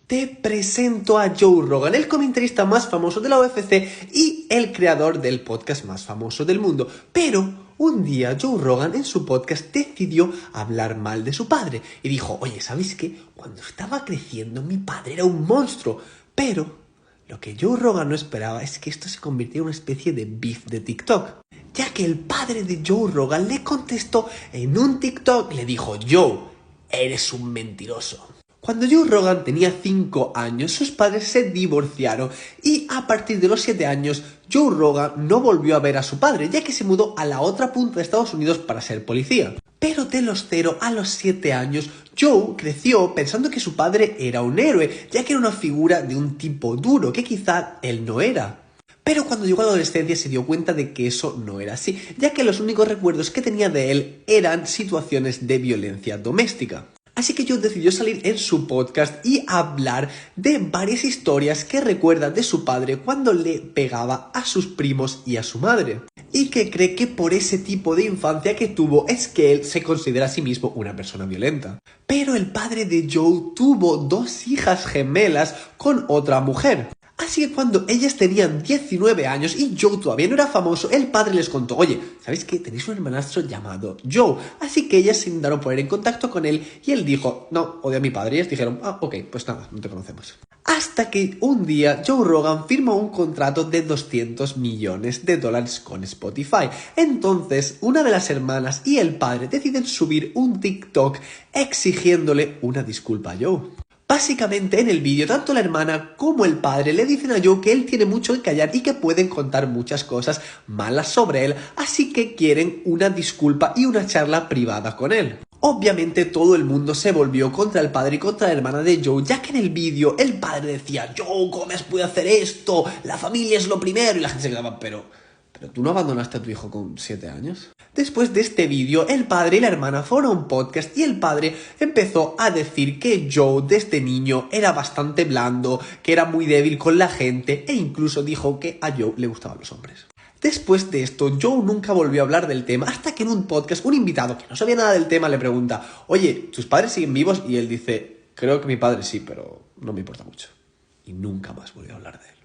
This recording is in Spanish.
Te presento a Joe Rogan, el comentarista más famoso de la UFC y el creador del podcast más famoso del mundo. Pero un día Joe Rogan en su podcast decidió hablar mal de su padre y dijo, oye, ¿sabéis qué? Cuando estaba creciendo mi padre era un monstruo. Pero lo que Joe Rogan no esperaba es que esto se convirtiera en una especie de beef de TikTok. Ya que el padre de Joe Rogan le contestó en un TikTok y le dijo, Joe, eres un mentiroso. Cuando Joe Rogan tenía 5 años, sus padres se divorciaron y a partir de los 7 años, Joe Rogan no volvió a ver a su padre, ya que se mudó a la otra punta de Estados Unidos para ser policía. Pero de los 0 a los 7 años, Joe creció pensando que su padre era un héroe, ya que era una figura de un tipo duro, que quizá él no era. Pero cuando llegó a la adolescencia se dio cuenta de que eso no era así, ya que los únicos recuerdos que tenía de él eran situaciones de violencia doméstica. Así que Joe decidió salir en su podcast y hablar de varias historias que recuerda de su padre cuando le pegaba a sus primos y a su madre. Y que cree que por ese tipo de infancia que tuvo es que él se considera a sí mismo una persona violenta. Pero el padre de Joe tuvo 2 hijas gemelas con otra mujer. Así que cuando ellas tenían 19 años y Joe todavía no era famoso, el padre les contó, oye, ¿sabéis qué? Tenéis un hermanastro llamado Joe. Así que ellas se intentaron poner en contacto con él y él dijo, no, odio a mi padre. Y ellas dijeron, ok, pues nada, no te conocemos. Hasta que un día Joe Rogan firmó un contrato de $200 millones con Spotify. Entonces, una de las hermanas y el padre deciden subir un TikTok exigiéndole una disculpa a Joe. Básicamente en el vídeo tanto la hermana como el padre le dicen a Joe que él tiene mucho que callar y que pueden contar muchas cosas malas sobre él, así que quieren una disculpa y una charla privada con él. Obviamente todo el mundo se volvió contra el padre y contra la hermana de Joe, ya que en el vídeo el padre decía, Joe, ¿cómo has podido hacer esto? La familia es lo primero, y la gente se quedaba, pero ¿tú no abandonaste a tu hijo con 7 años? Después de este vídeo, el padre y la hermana fueron a un podcast y el padre empezó a decir que Joe desde niño era bastante blando, que era muy débil con la gente e incluso dijo que a Joe le gustaban los hombres. Después de esto, Joe nunca volvió a hablar del tema hasta que en un podcast un invitado que no sabía nada del tema le pregunta, oye, ¿tus padres siguen vivos? Y él dice, creo que mi padre sí, pero no me importa mucho. Y nunca más volvió a hablar de él.